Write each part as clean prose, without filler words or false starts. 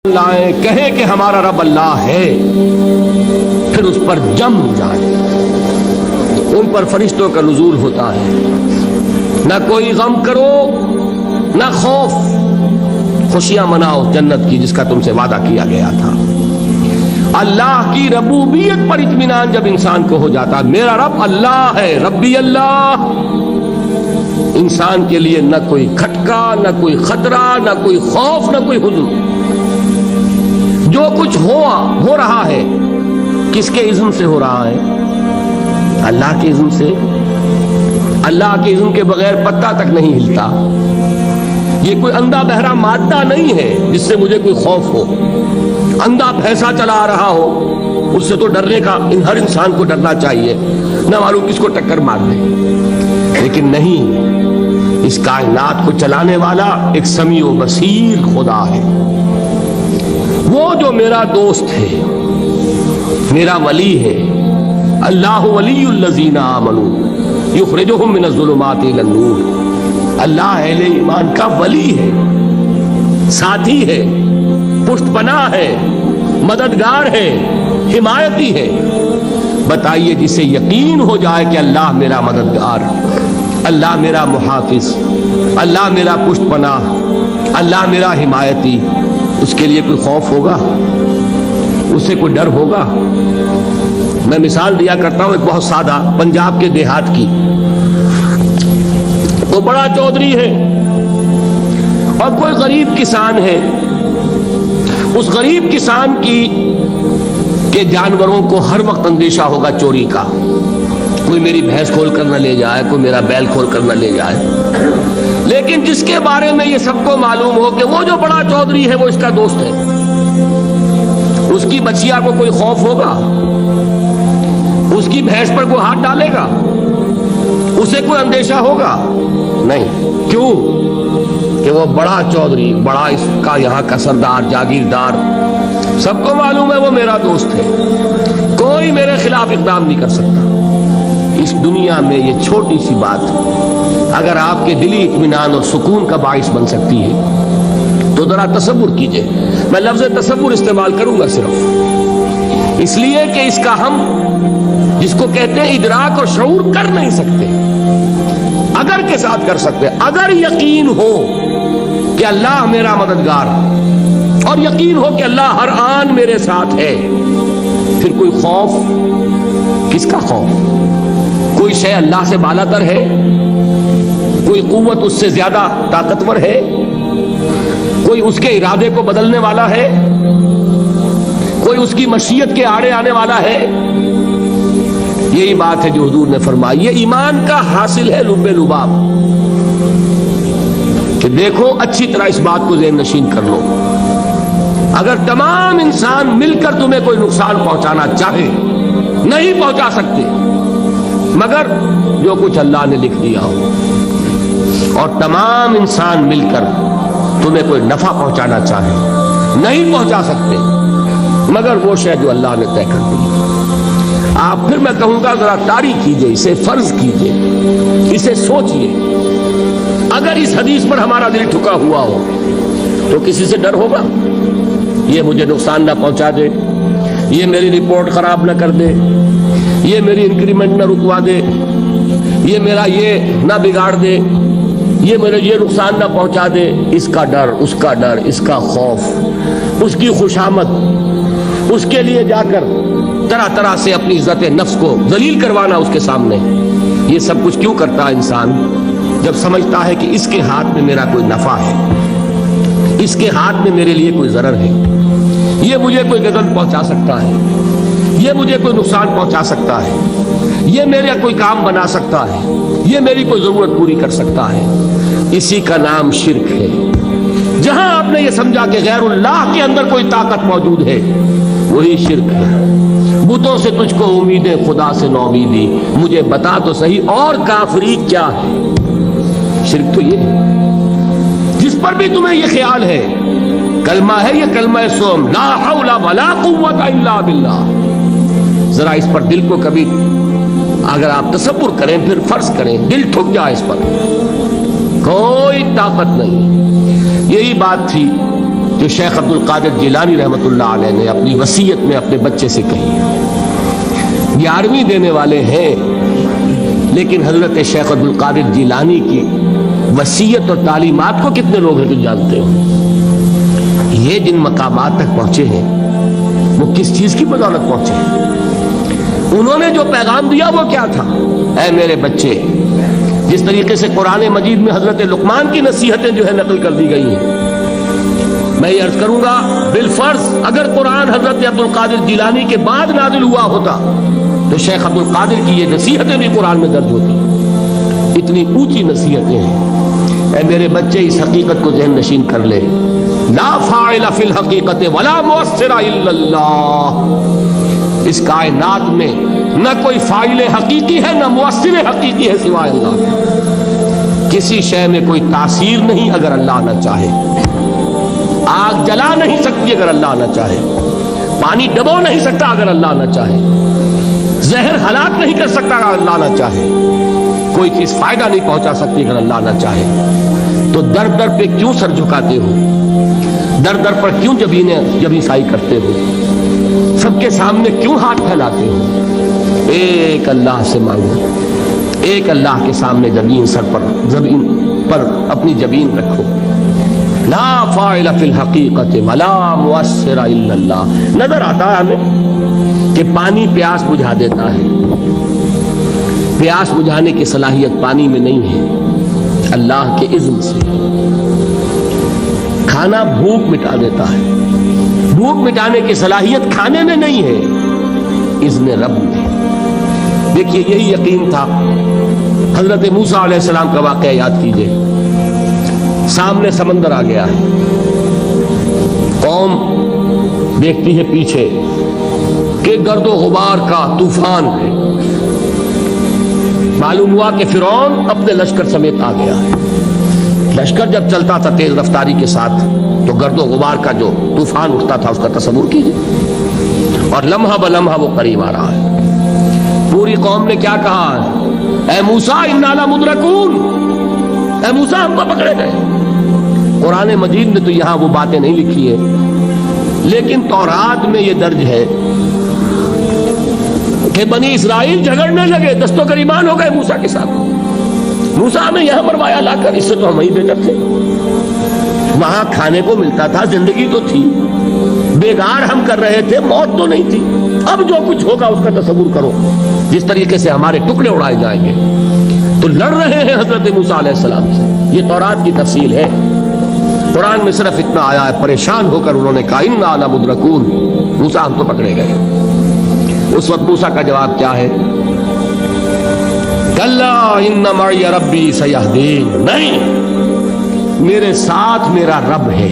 لائیں کہیں کہ ہمارا رب اللہ ہے، پھر اس پر جم جائیں، ان پر فرشتوں کا نزول ہوتا ہے، نہ کوئی غم کرو نہ خوف، خوشیاں مناؤ جنت کی جس کا تم سے وعدہ کیا گیا تھا۔ اللہ کی ربوبیت پر اطمینان جب انسان کو ہو جاتا، میرا رب اللہ ہے، ربی اللہ، انسان کے لیے نہ کوئی کھٹکا، نہ کوئی خطرہ، نہ کوئی خوف، نہ کوئی حزن۔ جو کچھ ہو رہا ہے کس کے اذن سے ہو رہا ہے؟ اللہ کے اذن سے۔ اللہ کے اذن کے بغیر پتا تک نہیں ہلتا۔ یہ کوئی اندھا بہرا مادہ نہیں ہے جس سے مجھے کوئی خوف ہو۔ اندھا بھینسا چلا آ رہا ہو اس سے تو ڈرنے کا ہر انسان کو ڈرنا چاہیے، نہ معلوم کس کو ٹکر مار دے، لیکن نہیں، اس کائنات کو چلانے والا ایک سمیع و بصیر خدا ہے۔ وہ جو میرا دوست ہے، میرا ولی ہے، اللہ ولی الذین آمنوا یخرجہم من الظلمات الی النور۔ اللہ اہل ایمان کا ولی ہے، ساتھی ہے، پشت پناہ ہے، مددگار ہے، حمایتی ہے۔ بتائیے جسے یقین ہو جائے کہ اللہ میرا مددگار، اللہ میرا محافظ، اللہ میرا پشت پناہ، اللہ میرا حمایتی، اس کے لیے کوئی خوف ہوگا؟ اس سے کوئی ڈر ہوگا؟ میں مثال دیا کرتا ہوں ایک بہت سادہ، پنجاب کے دیہات کی۔ وہ بڑا چودھری ہے اور کوئی غریب کسان ہے۔ اس غریب کسان کے جانوروں کو ہر وقت اندیشہ ہوگا چوری کا، کوئی میری بھینس کھول کر نہ لے جائے، کوئی میرا بیل کھول کر نہ لے جائے۔ لیکن جس کے بارے میں یہ سب کو معلوم ہو کہ وہ جو بڑا چودھری ہے وہ اس کا دوست ہے، اس کی بچیا کو کوئی خوف ہوگا؟ اس کی بھینس پر کوئی ہاتھ ڈالے گا؟ اسے کوئی اندیشہ ہوگا؟ نہیں۔ کیوں؟ کہ وہ بڑا چودھری، بڑا اس کا یہاں کا سردار، جاگیردار، سب کو معلوم ہے وہ میرا دوست ہے، کوئی میرے خلاف اقدام نہیں کر سکتا۔ اس دنیا میں یہ چھوٹی سی بات اگر آپ کے دلی اطمینان اور سکون کا باعث بن سکتی ہے تو ذرا تصور کیجئے۔ میں لفظ تصور استعمال کروں گا صرف اس لیے کہ اس کا ہم جس کو کہتے ہیں ادراک اور شعور کر نہیں سکتے، اگر کے ساتھ کر سکتے۔ اگر یقین ہو کہ اللہ میرا مددگار اور یقین ہو کہ اللہ ہر آن میرے ساتھ ہے، پھر کوئی خوف، کس کا خوف؟ کوئی شے اللہ سے بالاتر ہے؟ کوئی قوت اس سے زیادہ طاقتور ہے؟ کوئی اس کے ارادے کو بدلنے والا ہے؟ کوئی اس کی مشیت کے آڑے آنے والا ہے؟ یہی بات ہے جو حضور نے فرمائی۔ یہ ایمان کا حاصل ہے لب لباب، کہ دیکھو اچھی طرح اس بات کو ذہن نشین کر لو، اگر تمام انسان مل کر تمہیں کوئی نقصان پہنچانا چاہے نہیں پہنچا سکتے، مگر جو کچھ اللہ نے لکھ دیا ہو، اور تمام انسان مل کر تمہیں کوئی نفع پہنچانا چاہے نہیں پہنچا سکتے، مگر وہ شے جو اللہ نے طے کر دی۔ آپ پھر میں کہوں گا ذرا طاری کیجئے، اسے فرض کیجئے، اسے سوچئے۔ اگر اس حدیث پر ہمارا دل ٹھکا ہوا ہو تو کسی سے ڈر ہوگا؟ یہ مجھے نقصان نہ پہنچا دے، یہ میری رپورٹ خراب نہ کر دے، یہ میری انکریمنٹ نہ رکوا دے، یہ میرا یہ نہ بگاڑ دے، یہ میرے یہ نقصان نہ پہنچا دے۔ اس کا ڈر، اس کا ڈر، اس کا خوف، اس کی خوشامد، اس کے لیے جا کر طرح طرح سے اپنی عزت نفس کو ذلیل کروانا اس کے سامنے، یہ سب کچھ کیوں کرتا ہے انسان؟ جب سمجھتا ہے کہ اس کے ہاتھ میں میرا کوئی نفع ہے، اس کے ہاتھ میں میرے لیے کوئی ضرر ہے، یہ مجھے کوئی غضب پہنچا سکتا ہے، یہ مجھے کوئی نقصان پہنچا سکتا ہے، یہ میرا کوئی کام بنا سکتا ہے، یہ میری کوئی ضرورت پوری کر سکتا ہے، اسی کا نام شرک ہے۔ جہاں آپ نے یہ سمجھا کہ غیر اللہ کے اندر کوئی طاقت موجود ہے، وہی شرک ہے۔ بتوں سے تجھ کو امیدیں، خدا سے نومیدی، مجھے بتا تو صحیح اور کافری کیا ہے؟ شرک تو یہ ہے، جس پر بھی تمہیں یہ خیال ہے، کلمہ ہے یہ کلمہ سوم، لا حول ولا قوت الا باللہ، ذرا اس پر دل کو کبھی اگر آپ تصور کریں، پھر فرض کریں، دل ٹھک جائے اس پر، کوئی طاقت نہیں۔ یہی بات تھی جو شیخ عبد القادر جیلانی رحمۃ اللہ علیہ نے اپنی وصیت میں اپنے بچے سے کہی ہے. 11ویں دینے والے ہیں، لیکن حضرت شیخ عبد القادر جیلانی کی وصیت اور تعلیمات کو کتنے لوگ ہیں جو جانتے ہو؟ یہ جن مقامات تک پہنچے ہیں وہ کس چیز کی بدولت پہنچے ہیں؟ انہوں نے جو پیغام دیا وہ کیا تھا؟ اے میرے بچے، جس طریقے سے قرآن مجید میں حضرت لقمان کی نصیحتیں جو ہے نقل کر دی گئی ہیں، میں یہ عرض کروں گا بالفرض اگر قرآن حضرت عبد القادر جیلانی کے بعد نازل ہوا ہوتا تو شیخ عبد القادر کی یہ نصیحتیں بھی قرآن میں درج ہوتی. اتنی اونچی نصیحتیں ہیں. اے میرے بچے، اس حقیقت کو ذہن نشین کر لے، لا فاعل فی الحقیقت ولا مؤثر الا اللہ. اس کائنات میں نہ کوئی فاعل حقیقی ہے نہ مؤثر حقیقی ہے سوائے اللہ. کسی شے میں کوئی تاثیر نہیں اگر اللہ نہ چاہے. آگ جلا نہیں سکتی اگر اللہ نہ چاہے. پانی ڈبو نہیں سکتا اگر اللہ نہ چاہے. زہر ہلاک نہیں کر سکتا اگر اللہ نہ چاہے. کوئی چیز فائدہ نہیں پہنچا سکتی اگر اللہ نہ چاہے. تو در در پہ کیوں سر جھکاتے ہو؟ در در پر کیوں جبیں سائی کرتے ہو؟ سب کے سامنے کیوں ہاتھ پھیلاتے ہو؟ ایک اللہ سے مانگو، ایک اللہ کے سامنے زمین پر اپنی جبین رکھو. لا فاعل فی الحقیقت ولا مؤثر الا اللہ. نظر آتا ہے ہمیں کہ پانی پیاس بجھا دیتا ہے. پیاس بجھانے کی صلاحیت پانی میں نہیں ہے، اللہ کے اذن سے. کھانا بھوک مٹا دیتا ہے، بھوک مٹانے کی صلاحیت کھانے میں نہیں ہے، اذن رب میں. دیکھیے یہی یقین تھا. حضرت موسیٰ علیہ السلام کا واقعہ یاد کیجئے. سامنے سمندر آ گیا ہے، قوم دیکھتی ہے پیچھے کہ گرد و غبار کا طوفان ہے. معلوم ہوا کہ فرعون اپنے لشکر سمیت آ گیا ہے. لشکر جب چلتا تھا تیز رفتاری کے ساتھ تو گرد و غبار کا جو طوفان اٹھتا تھا اس کا تصور کیجیے. اور لمحہ بلمحہ وہ قریب آ رہا ہے. پوری قوم نے کیا کہا؟ اے موسیٰ انا لمدرکون، اے موسیٰ ہم کو پکڑے گئے. قرآن مجید نے تو یہاں وہ باتیں نہیں لکھی ہے، لیکن تورات میں یہ درج ہے کہ بنی اسرائیل جھگڑنے لگے، دست و گریبان ہو گئے موسیٰ کے ساتھ. موسیٰ ہمیں یہاں مروایا لا کر، اس سے تو ہم ہی بہتر تھے. وہاں کھانے کو ملتا تھا، زندگی تو تھی، بیگار ہم کر رہے تھے، موت تو نہیں تھی. اب جو کچھ ہوگا اس کا تصور کرو، جس طریقے سے ہمارے ٹکڑے اڑائے جائیں گے. تو لڑ رہے ہیں حضرت موسیٰ علیہ السلام سے. یہ تورات کی تفصیل ہے. قرآن میں صرف اتنا آیا ہے، پریشان ہو کر انہوں نے کہا انا لمدرکون، موسیٰ ہم تو پکڑے گئے. اس وقت موسیٰ کا جواب کیا ہے؟ کلا ان معی ربی سیہدین. نہیں، میرے ساتھ میرا رب ہے،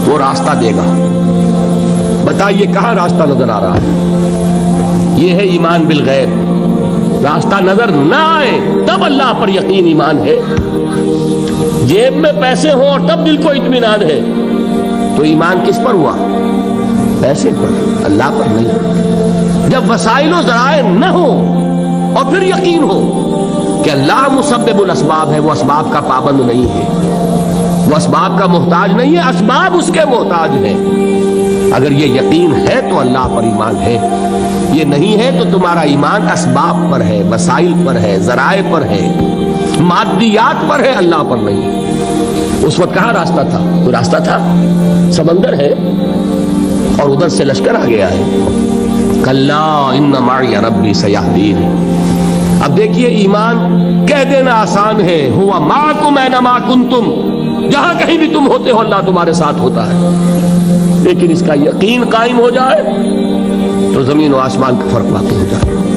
وہ راستہ دے گا. بتائیے کہاں راستہ نظر آ رہا ہے؟ یہ ہے ایمان بالغیب. راستہ نظر نہ آئے تب اللہ پر یقین ایمان ہے. جیب میں پیسے ہوں اور تب دل کو اطمینان ہے تو ایمان کس پر ہوا؟ پیسے پر، اللہ پر نہیں. جب وسائل و ذرائع نہ ہو اور پھر یقین ہو کہ اللہ مسبب الاسباب ہے، وہ اسباب کا پابند نہیں ہے، وہ اسباب کا محتاج نہیں ہے، اسباب اس کے محتاج ہیں. اگر یہ یقین ہے تو اللہ پر ایمان ہے. یہ نہیں ہے تو تمہارا ایمان اسباب پر ہے، وسائل پر ہے، ذرائع پر ہے، مادیات پر ہے، اللہ پر نہیں. اس وقت کہاں راستہ تھا؟ کوئی راستہ تھا؟ سمندر ہے اور ادھر سے لشکر آ گیا ہے. کلا ان معی ربی سیہدین. اب دیکھیے ایمان کہہ دینا آسان ہے، ہوا معکم اینما کنتم، جہاں کہیں بھی تم ہوتے ہو اللہ تمہارے ساتھ ہوتا ہے. لیکن اس کا یقین قائم ہو جائے تو زمین و آسمان کا فرق واقع ہو جائے.